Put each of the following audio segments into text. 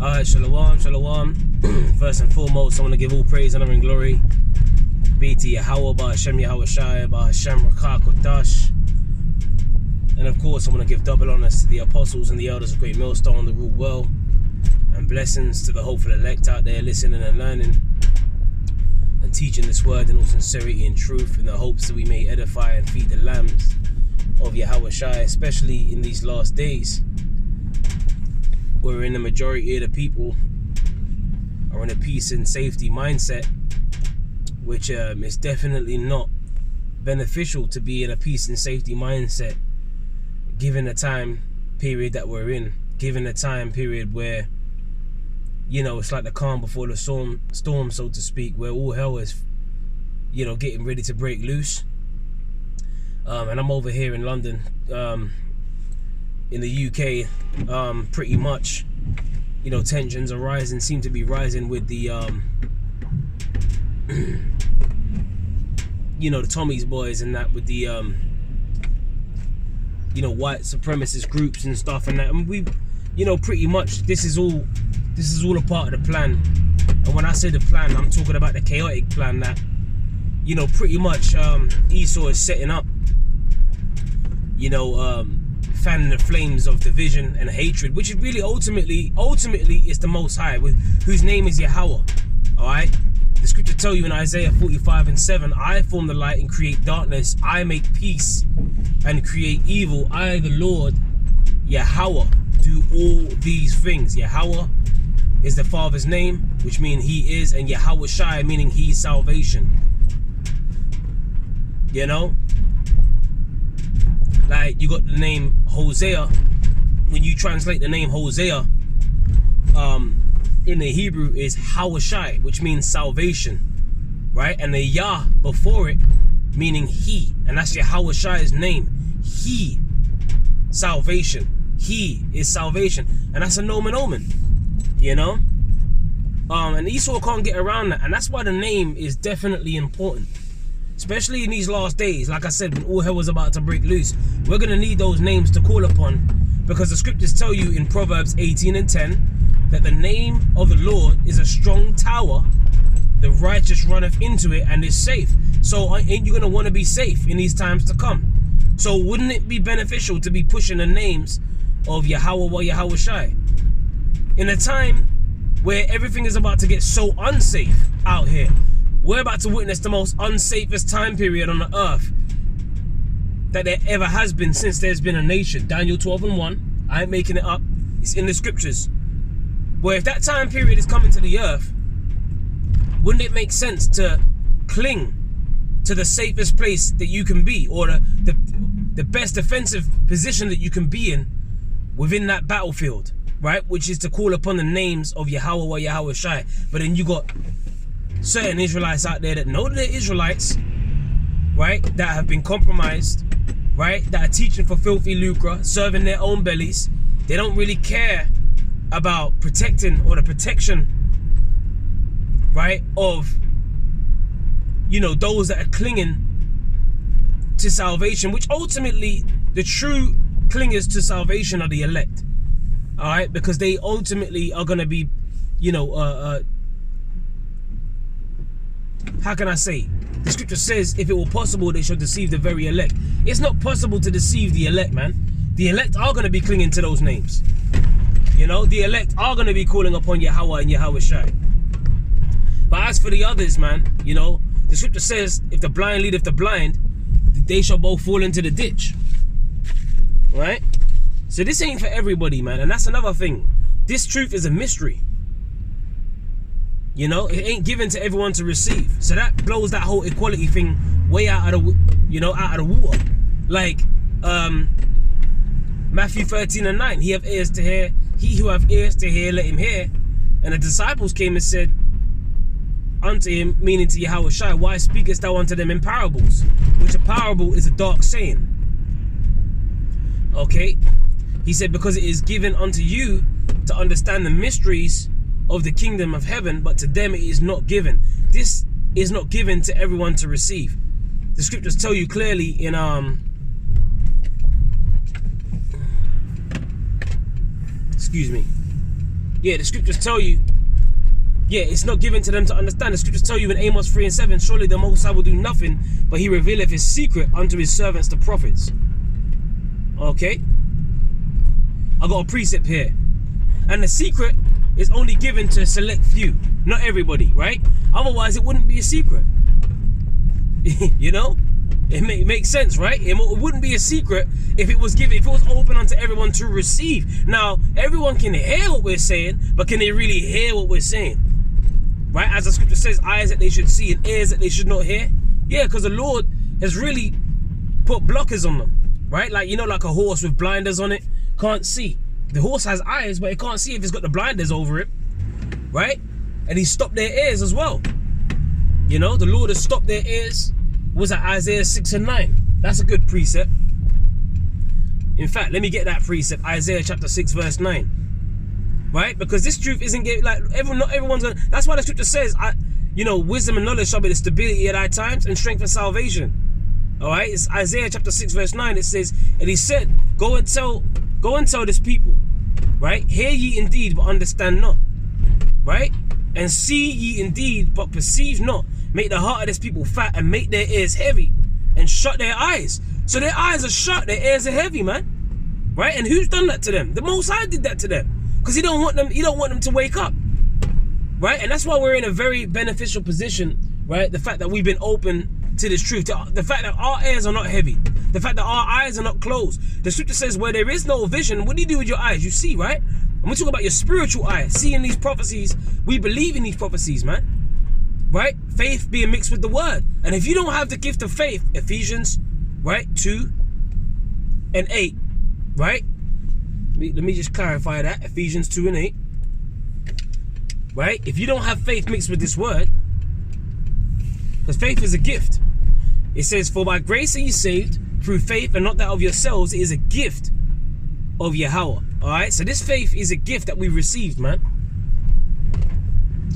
Alright, shalom, shalom. First and foremost, I want to give all praise, honor, and glory be to Yahweh, Ba'Hashem Yahweh Shai, Ba'Hashem Rakah Kodash. And of course, I want to give double honors to the apostles and the elders of Great Millstone, the rule well, and blessings to the hopeful elect out there listening and learning and teaching this word in all sincerity and truth, in the hopes that we may edify and feed the lambs of Yahweh Shai, especially in these last days, wherein the majority of the people are in a peace and safety mindset, which is definitely not beneficial to be in a peace and safety mindset, given the time period that we're in, given the time period where, you know, it's like the calm before the storm, so to speak, where all hell is, you know, getting ready to break loose. And I'm over here in London, in the UK, pretty much, you know, tensions are rising, seem to be rising with the, you know, the Tommy's boys and that, with the, you know, white supremacist groups and stuff and that. And we, you know, pretty much this is all a part of the plan. And when I say the plan, I'm talking about the chaotic plan that, you know, pretty much Esau is setting up, you know, fanning the flames of division and hatred, which is really ultimately is the Most High, with whose name is Yahweh. All right, the scripture tell you in Isaiah 45:7, I form the light and create darkness, I make peace and create evil, I the Lord Yahweh do all these things. Yahweh is the Father's name, which means he is, and Yahweh Shai, meaning he's salvation. You know, like you got the name Hosea. When you translate the name Hosea, in the Hebrew is Hawashai, which means salvation, right? And the Yah before it, meaning he, and that's Yahweh Shai's name. He, salvation. He is salvation, and that's a nomen omen, you know. And Esau can't get around that, and that's why the name is definitely important. Especially in these last days, like I said, when all hell was about to break loose, we're going to need those names to call upon, because the scriptures tell you in Proverbs 18:10 that the name of the Lord is a strong tower, the righteous runneth into it and is safe. So ain't you going to want to be safe in these times to come? So wouldn't it be beneficial to be pushing the names of Yahweh or Yahweh Shai in a time where everything is about to get so unsafe out here? We're about to witness the most unsafest time period on the earth that there ever has been since there's been a nation. Daniel 12:1. I ain't making it up. It's in the scriptures. Where if that time period is coming to the earth, wouldn't it make sense to cling to the safest place that you can be, or the best defensive position that you can be in within that battlefield, right? Which is to call upon the names of Yahweh or Yahweh Shai. But then you got certain Israelites out there that know they're Israelites, right, that have been compromised, right, that are teaching for filthy lucre, serving their own bellies. They don't really care about protecting, or the protection, right, of, you know, those that are clinging to salvation, which ultimately the true clingers to salvation are the elect, all right, because they ultimately are going to be, you know, how can I say? The scripture says, if it were possible, they should deceive the very elect. It's not possible to deceive the elect, man. The elect are going to be clinging to those names. You know, the elect are going to be calling upon Yahweh and Yahweh Shai. But as for the others, man, you know, the scripture says, if the blind leadeth the blind, they shall both fall into the ditch. Right? So this ain't for everybody, man. And that's another thing. This truth is a mystery. You know, it ain't given to everyone to receive. So that blows that whole equality thing way out of the, you know, out of the water. Like Matthew 13:9, he have ears to hear. He who have ears to hear, let him hear. And the disciples came and said unto him, meaning to Yahweh Shai, why speakest thou unto them in parables? Which a parable is a dark saying. Okay, he said, because it is given unto you to understand the mysteries of the kingdom of heaven, but to them it is not given. This is not given to everyone to receive. The scriptures tell you clearly in excuse me, Yeah, the scriptures tell you, yeah, it's not given to them to understand. The scriptures tell you in Amos 3:7, surely the Most High will do nothing, but he revealeth his secret unto his servants, the prophets. Okay? I got a precept here. And the secret is only given to a select few, not everybody, right? Otherwise, it wouldn't be a secret. You know? It makes sense, right? It wouldn't be a secret if it was open unto everyone to receive. Now, everyone can hear what we're saying, but can they really hear what we're saying? Right? As the scripture says, eyes that they should see and ears that they should not hear. Yeah, because the Lord has really put blockers on them. Right? Like, you know, like a horse with blinders on it, can't see. The horse has eyes, but it can't see if it's got the blinders over it. Right? And he stopped their ears as well. You know, the Lord has stopped their ears. Was that Isaiah 6:9? That's a good precept. In fact, let me get that precept. Isaiah chapter 6 verse 9. Right? Because this truth isn't getting, like, not everyone's gonna. That's why the scripture says, you know, wisdom and knowledge shall be the stability at thy times, and strength and salvation. Alright? It's Isaiah chapter 6 verse 9. It says, and he said, go and tell this people, right? Hear ye indeed, but understand not. Right? And see ye indeed, but perceive not. Make the heart of this people fat, and make their ears heavy, and shut their eyes. So their eyes are shut, their ears are heavy, man. Right? And who's done that to them? The Most High did that to them. Because he don't want them to wake up. Right? And that's why we're in a very beneficial position, right? The fact that we've been open to this truth. The fact that our ears are not heavy. The fact that our eyes are not closed. The scripture says where there is no vision, what do you do with your eyes? You see, right? And we talk about your spiritual eyes. Seeing these prophecies, we believe in these prophecies, man. Right? Faith being mixed with the word. And if you don't have the gift of faith, Ephesians, right, 2:8, right? Let me just clarify that. Ephesians 2:8. Right? If you don't have faith mixed with this word, because faith is a gift. It says, for by grace are ye saved through faith, and not that of yourselves. It is a gift of Yahweh. Alright? So this faith is a gift that we received, man.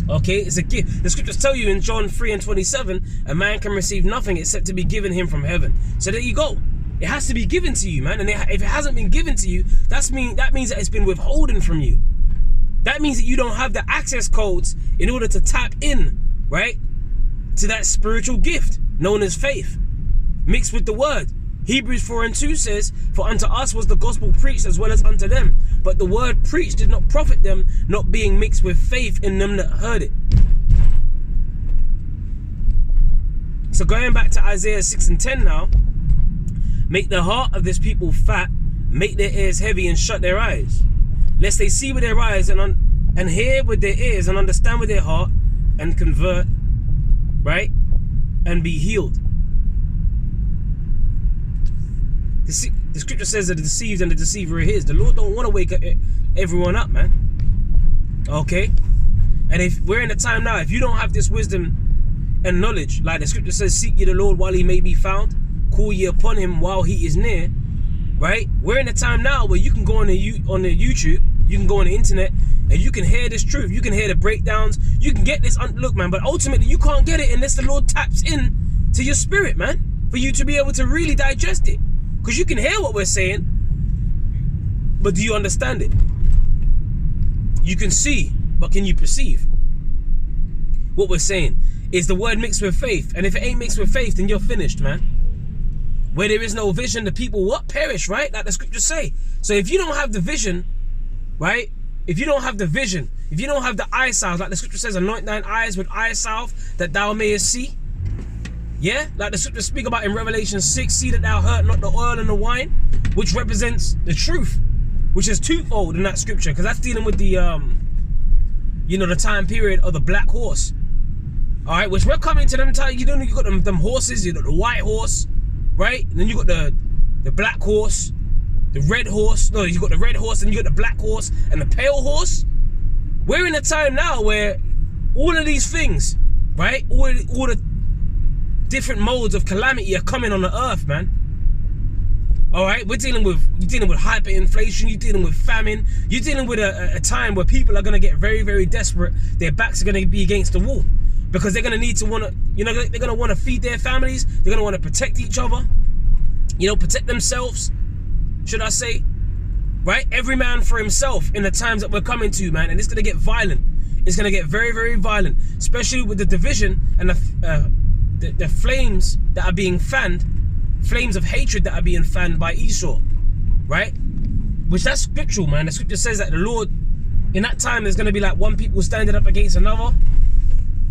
Okay, it's a gift. The scriptures tell you in John 3:27, a man can receive nothing except to be given him from heaven. So there you go. It has to be given to you, man. And if it hasn't been given to you, that means that it's been withholden from you. That means that you don't have the access codes in order to tap in, right, to that spiritual gift known as faith, mixed with the word. Hebrews 4:2 says, for unto us was the gospel preached as well as unto them. But the word preached did not profit them, not being mixed with faith in them that heard it. So going back to Isaiah 6:10 now, make the heart of this people fat, make their ears heavy, and shut their eyes, lest they see with their eyes and hear with their ears and understand with their heart and convert, right, and be healed. The scripture says that the deceived and the deceiver are his. The Lord don't want to wake everyone up, man. Okay? And if we're in a time now, if you don't have this wisdom and knowledge, like the scripture says, seek ye the Lord while he may be found, call ye upon him while he is near, right? We're in a time now where you can go on the YouTube, you can go on the internet, and you can hear this truth. You can hear the breakdowns. You can get this. Look, man, but ultimately you can't get it unless the Lord taps in to your spirit, man, for you to be able to really digest it. Because you can hear what we're saying, but do you understand it? You can see, but can you perceive? What we're saying is the word mixed with faith. And if it ain't mixed with faith, then you're finished, man. Where there is no vision, the people what? Perish, right? Like the scriptures say. So if you don't have the vision, right? If you don't have the vision, if you don't have the eye salve, like the scripture says, anoint thine eyes with eye salve that thou mayest see. Yeah, like the scriptures speak about in Revelation 6, see that thou hurt not the oil and the wine, which represents the truth, which is twofold in that scripture, because that's dealing with the, you know, the time period of the black horse. All right, which we're coming to them time. You know, you got them horses, you got the white horse, right? And then you got the black horse, the red horse. No, you got the red horse, and you got the black horse and the pale horse. We're in a time now where all of these things, right? All the different modes of calamity are coming on the earth, man. All right, you're dealing with hyperinflation, you're dealing with famine, you're dealing with a time where people are going to get very, very desperate. Their backs are going to be against the wall because they're going to need to they're going to want to feed their families. They're going to want to protect each other, you know, protect themselves, should I say. right? Every man for himself in the times that we're coming to, man. And it's going to get violent. It's going to get very, very violent, especially with the division and the flames that are being fanned, flames of hatred that are being fanned by Esau, right? Which that's scriptural, man. The scripture says that the Lord, in that time, there's going to be like one people standing up against another,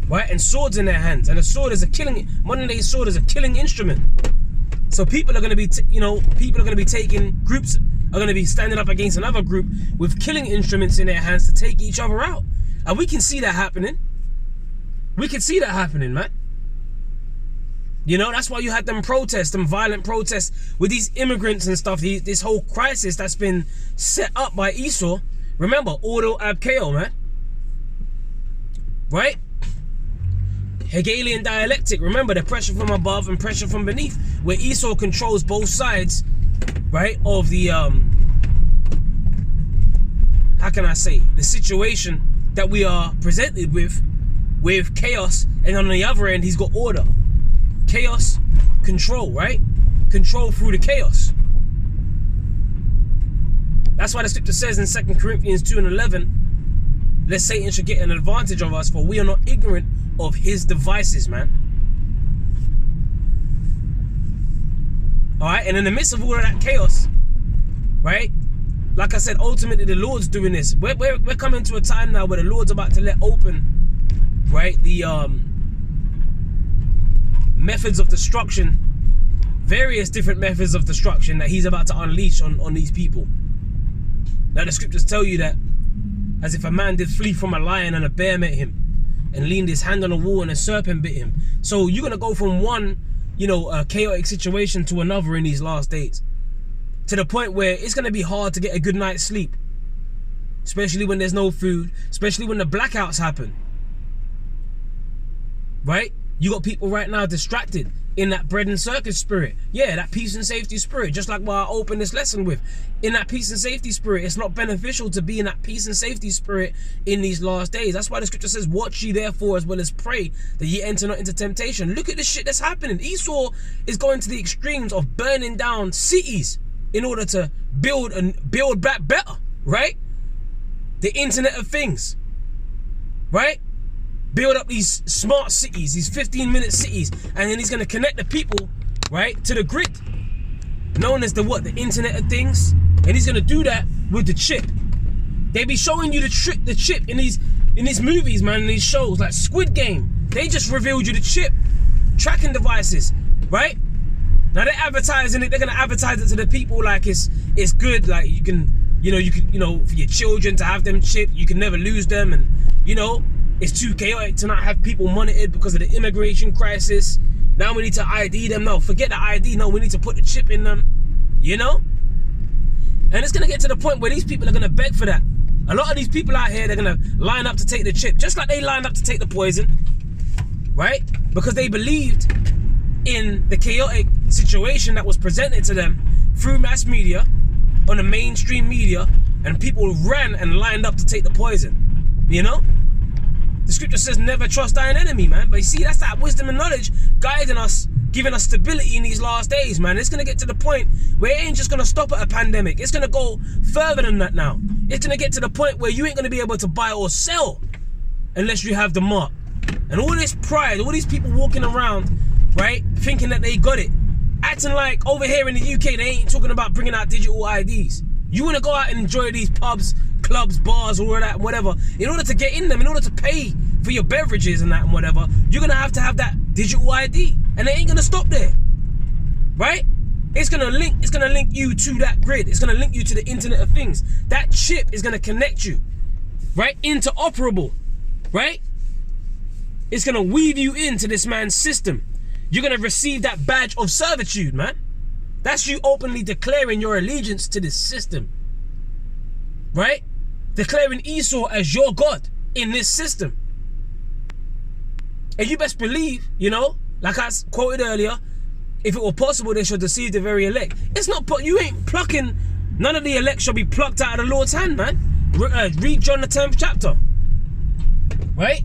right? And swords in their hands. And a sword is a killing, modern day sword is a killing instrument. So people are going to be, people are going to be taking, groups are going to be standing up against another group with killing instruments in their hands to take each other out. And we can see that happening. We can see that happening, man. That's why you had them protests, them violent protests with these immigrants and stuff, this whole crisis that's been set up by Esau. Remember, Ordo ab Chaos, man. Right? Hegelian dialectic. Remember, the pressure from above and pressure from beneath, where Esau controls both sides, right, of the, how can I say, the situation that we are presented with chaos, and on the other end, he's got order. Chaos, control, right? Control through the chaos. That's why the scripture says in 2 Corinthians 2:11, lest Satan should get an advantage of us, for we are not ignorant of his devices, man. All right, and in the midst of all of that chaos, right? Like I said, ultimately the Lord's doing this. We're coming to a time now where the Lord's about to let open, right, the methods of destruction, various different methods of destruction that he's about to unleash on these people. Now the scriptures tell you that, as if a man did flee from a lion and a bear met him and leaned his hand on a wall and a serpent bit him. So you're going to go from one, chaotic situation to another in these last days, to the point where it's going to be hard to get a good night's sleep, especially when there's no food, especially when the blackouts happen, right? You got people right now distracted in that bread and circus spirit. Yeah, that peace and safety spirit, just like what I opened this lesson with. In that peace and safety spirit, it's not beneficial to be in that peace and safety spirit in these last days. That's why the scripture says, watch ye therefore as well as pray, that ye enter not into temptation. Look at the shit that's happening. Esau is going to the extremes of burning down cities in order to build back better, right? The Internet of Things, right? Build up these smart cities, these 15-minute cities, and then he's going to connect the people, right, to the grid, known as the Internet of Things. And he's going to do that with the chip. They be showing you the chip in these movies, man, in these shows like Squid Game. They just revealed you the chip, tracking devices, right? Now they're advertising it. They're going to advertise it to the people like it's good, like you can for your children to have them chipped, you can never lose them, and it's too chaotic to not have people monitored because of the immigration crisis. Now we need to ID them. No, forget the ID. No, we need to put the chip in them. And it's going to get to the point where these people are going to beg for that. A lot of these people out here, they're going to line up to take the chip, just like they lined up to take the poison, right? Because they believed in the chaotic situation that was presented to them through mass media, on the mainstream media, and people ran and lined up to take the poison, The scripture says never trust thine enemy, man. But you see, that's that wisdom and knowledge guiding us, giving us stability in these last days, man. It's going to get to the point where it ain't just going to stop at a pandemic. It's going to go further than that now. It's going to get to the point where you ain't going to be able to buy or sell unless you have the mark. And all this pride, all these people walking around, right, thinking that they got it, acting like over here in the UK, they ain't talking about bringing out digital IDs. You want to go out and enjoy these pubs, clubs, bars, all of that, whatever. In order to get in them, in order to pay for your beverages and that and whatever, you're going to have that digital ID. And they ain't going to stop there, right? It's going to link you to that grid. It's going to link you to the Internet of Things. That chip is going to connect you, right? Interoperable, right? It's going to weave you into this man's system. You're going to receive that badge of servitude, man. That's you openly declaring your allegiance to this system, right? Declaring Esau as your God in this system. And you best believe, like I quoted earlier, if it were possible, they should deceive the very elect. It's not, you ain't plucking, none of the elect shall be plucked out of the Lord's hand, man. Read John the 10th chapter, right?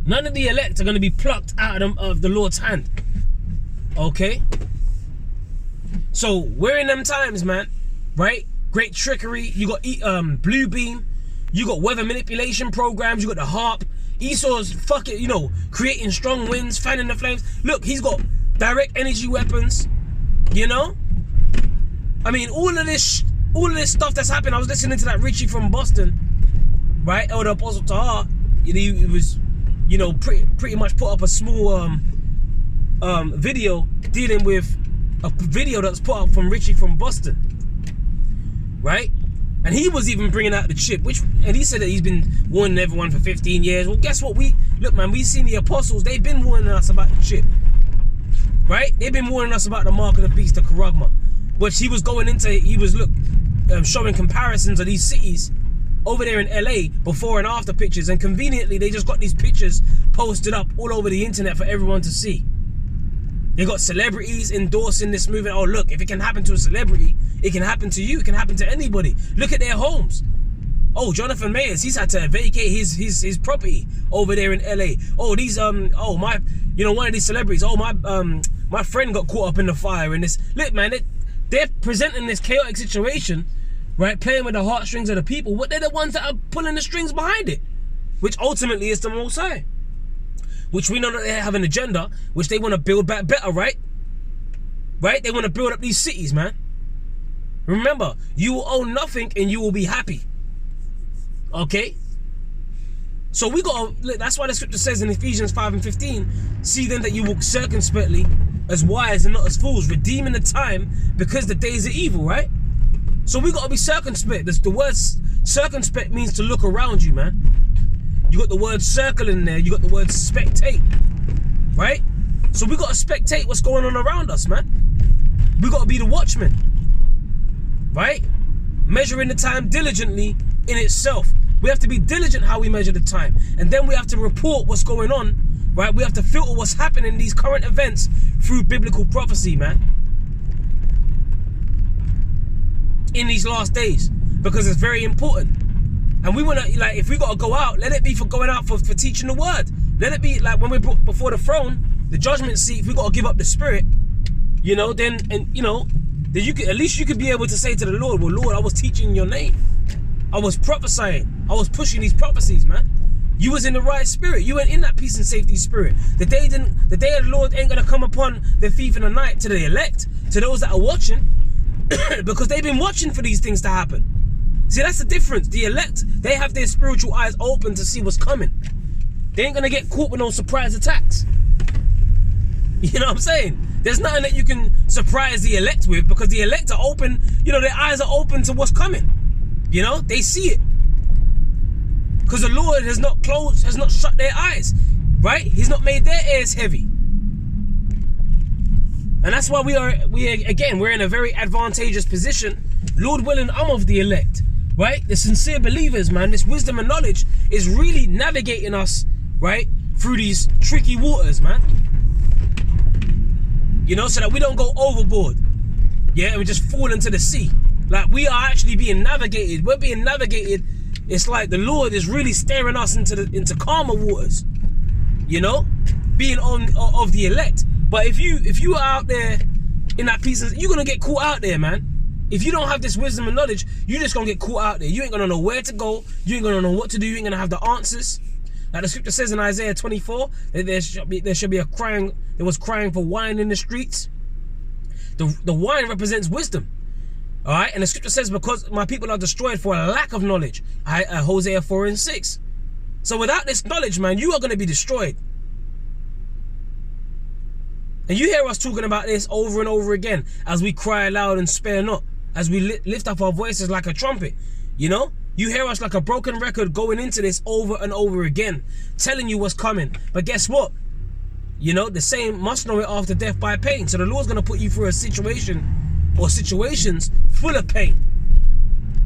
None of the elect are going to be plucked out of the Lord's hand, okay? So we're in them times, man, right? great trickery. You got Blue Beam. You got weather manipulation programs. You got the harp. Esau's fucking, you know, creating strong winds, fanning the flames. Look, he's got direct energy weapons. You know, I mean, all of this stuff that's happened. I was listening to that Richie from Boston, right? Elder Apostle Tahar. He was, you know, pretty much put up a small video dealing with a video that's put up from Richie from Boston, right? And he was even bringing out the chip, and he said that he's been warning everyone for 15 years. Well, guess what? Look, man, we've seen the apostles. They've been warning us about the chip, right? They've been warning us about the mark of the beast, the Charagma, which he was going into. He was showing comparisons of these cities over there in LA, before and after pictures, and conveniently they just got these pictures posted up all over the internet for everyone to see. They got celebrities endorsing this movement. Oh, look, if it can happen to a celebrity, it can happen to you. It can happen to anybody. Look at their homes. Oh, Jonathan Mayers, he's had to vacate his property over there in LA. Oh, these one of these celebrities. Oh, my friend got caught up in the fire in this. Look, man, they're presenting this chaotic situation, right? Playing with the heartstrings of the people. But they're the ones that are pulling the strings behind it, which ultimately is the Most High. Which we know that they have an agenda, which they want to build back better, right? Right? They want to build up these cities, man. Remember, you will own nothing and you will be happy. Okay? So we got to, that's why the scripture says in Ephesians 5:15, see then that you walk circumspectly, as wise and not as fools, redeeming the time, because the days are evil, right? So we got to be circumspect. The word circumspect means to look around you, man. You got the word circle in there. You got the word spectate, right? So we got to spectate what's going on around us, man. We got to be the watchmen, right? Measuring the time diligently in itself. We have to be diligent how we measure the time. And then we have to report what's going on, right? We have to filter what's happening in these current events through biblical prophecy, man. In these last days, because it's very important. And we want to, like, if we got to go out, let it be for going out for teaching the word. Let it be like when we're brought before the throne, the judgment seat. If we got to give up the spirit, you know, then you could, at least you could be able to say to the Lord, well, Lord, I was teaching in your name. I was prophesying. I was pushing these prophecies, man. You was in the right spirit. You went in that peace and safety spirit. The day of the Lord ain't gonna come upon the thief in the night, to the elect, to those that are watching, because they've been watching for these things to happen. See, that's the difference. The elect, they have their spiritual eyes open to see what's coming. They ain't gonna get caught with no surprise attacks. You know what I'm saying? There's nothing that you can surprise the elect with, because the elect are open, you know, their eyes are open to what's coming. You know, they see it. Because the Lord has not closed, has not shut their eyes, right? He's not made their ears heavy. And that's why we're in a very advantageous position. Lord willing, I'm of the elect, right? The sincere believers, man, this wisdom and knowledge is really navigating us, right, through these tricky waters, man. You know, so that we don't go overboard, yeah, and we just fall into the sea. Like, we are actually being navigated. We're being navigated. It's like the Lord is really steering us into calmer waters, you know, being of the elect. But if you are out there in that piece, you're gonna get caught out there, man. If you don't have this wisdom and knowledge, you're just gonna get caught out there. You ain't gonna know where to go. You ain't gonna know what to do. You ain't gonna have the answers. Like the scripture says in Isaiah 24, that there should be a crying. There was crying for wine in the streets. The wine represents wisdom. All right, and the scripture says, because my people are destroyed for a lack of knowledge. Hosea 4:6. So without this knowledge, man, you are going to be destroyed. And you hear us talking about this over and over again as we cry aloud and spare not, as we lift up our voices like a trumpet. You know, you hear us like a broken record going into this over and over again, telling you what's coming. But guess what? You know, the same must know it after death by pain. So the Lord's going to put you through a situation or situations full of pain,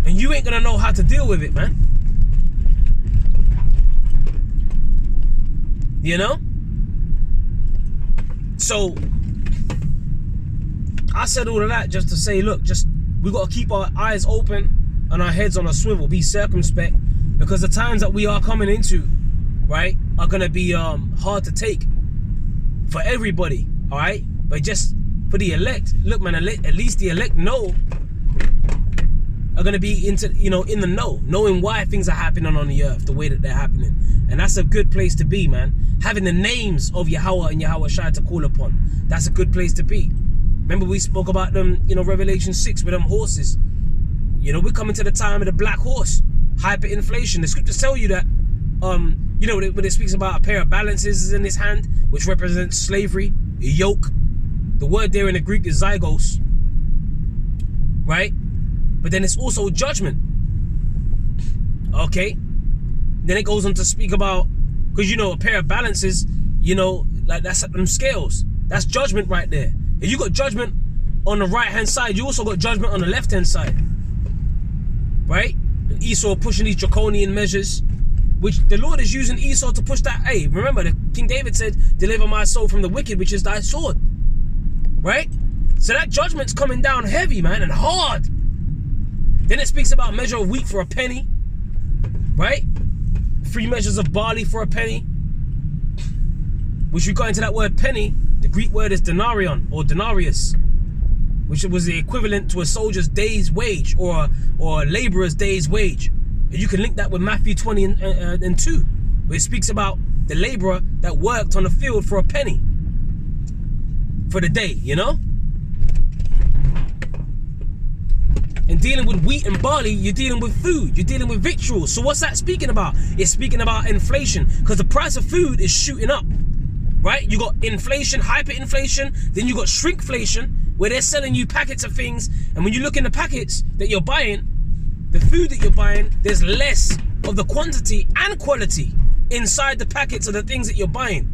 and you ain't gonna know how to deal with it, man. You know? So I said all of that just to say, look, we gotta keep our eyes open and our heads on a swivel, be circumspect, because the times that we are coming into, right, are gonna be hard to take for everybody, all right? But just for the elect, look, man, at least the elect know, are going to be into, you know, in the know, knowing why things are happening on the earth the way that they're happening. And that's a good place to be, man. Having the names of Yahweh and Yahweh Shai to call upon, that's a good place to be. Remember we spoke about them, you know, Revelation 6 with them horses. You know, we're coming to the time of the black horse, hyperinflation. The scriptures tell you that, you know, when it speaks about a pair of balances in his hand, which represents slavery, a yoke. The word there in the Greek is zygos, right? But then it's also judgment. Okay? Then it goes on to speak about, because, you know, a pair of balances, you know, like that's them scales. That's judgment right there. If you got judgment on the right-hand side, you also got judgment on the left-hand side. Right? And Esau pushing these draconian measures, which the Lord is using Esau to push that. Hey, remember, King David said, deliver my soul from the wicked, which is thy sword. Right? So that judgment's coming down heavy, man, and hard. Then it speaks about measure of wheat for a penny. Right? 3 measures of barley for a penny. Which we got into that word penny. The Greek word is denarion or denarius, which was the equivalent to a soldier's day's wage or a laborer's day's wage. And you can link that with Matthew 20 and 2, where it speaks about the laborer that worked on the field for a penny for the day, you know? And dealing with wheat and barley, you're dealing with food, you're dealing with victuals. So what's that speaking about? It's speaking about inflation, because the price of food is shooting up, right? You got inflation, hyperinflation, then you got shrinkflation, where they're selling you packets of things, and when you look in the packets that you're buying, the food that you're buying, there's less of the quantity and quality inside the packets of the things that you're buying.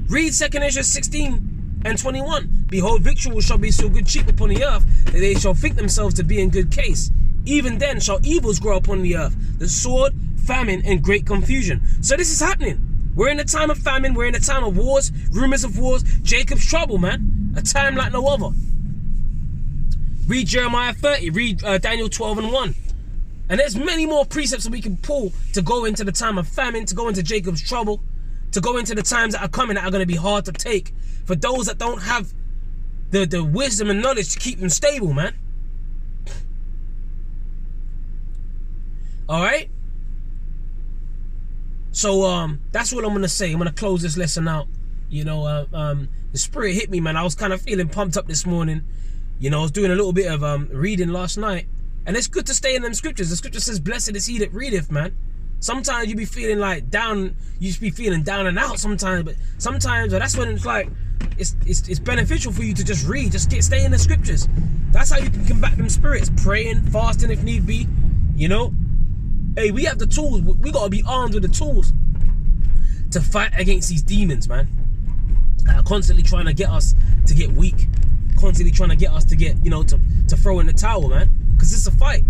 Read 2 Ezra 16 and 21. Behold, victuals shall be so good cheap upon the earth, that they shall think themselves to be in good case. Even then shall evils grow upon the earth, the sword, famine, and great confusion. So this is happening. We're in a time of famine, we're in a time of wars, rumors of wars, Jacob's trouble, man. A time like no other. Read Jeremiah 30, read Daniel 12 and 1. And there's many more precepts that we can pull to go into the time of famine, to go into Jacob's trouble, to go into the times that are coming that are going to be hard to take for those that don't have the wisdom and knowledge to keep them stable, man. All right? So that's what I'm going to say. I'm going to close this lesson out. You know, the spirit hit me, man. I was kind of feeling pumped up this morning. You know, I was doing a little bit of reading last night. And it's good to stay in them scriptures. The scripture says, blessed is he that readeth, man. Sometimes you be feeling like down, you just be feeling down and out sometimes. But sometimes, that's when it's like, it's beneficial for you to just read. Just stay in the scriptures. That's how you can combat them spirits. Praying, fasting if need be. You know? Hey, we have the tools. We got to be armed with the tools to fight against these demons, man. Constantly trying to get us to get weak. Constantly trying to get us to get, you know, to throw in the towel, man. Because it's a fight.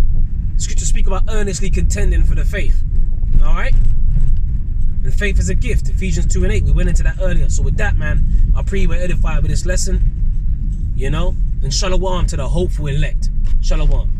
Scriptures speak about earnestly contending for the faith. Alright? And faith is a gift. Ephesians 2 and 8. We went into that earlier. So with that, man, I pray you were edified with this lesson. You know? And shalom to the hopeful elect. Shalom.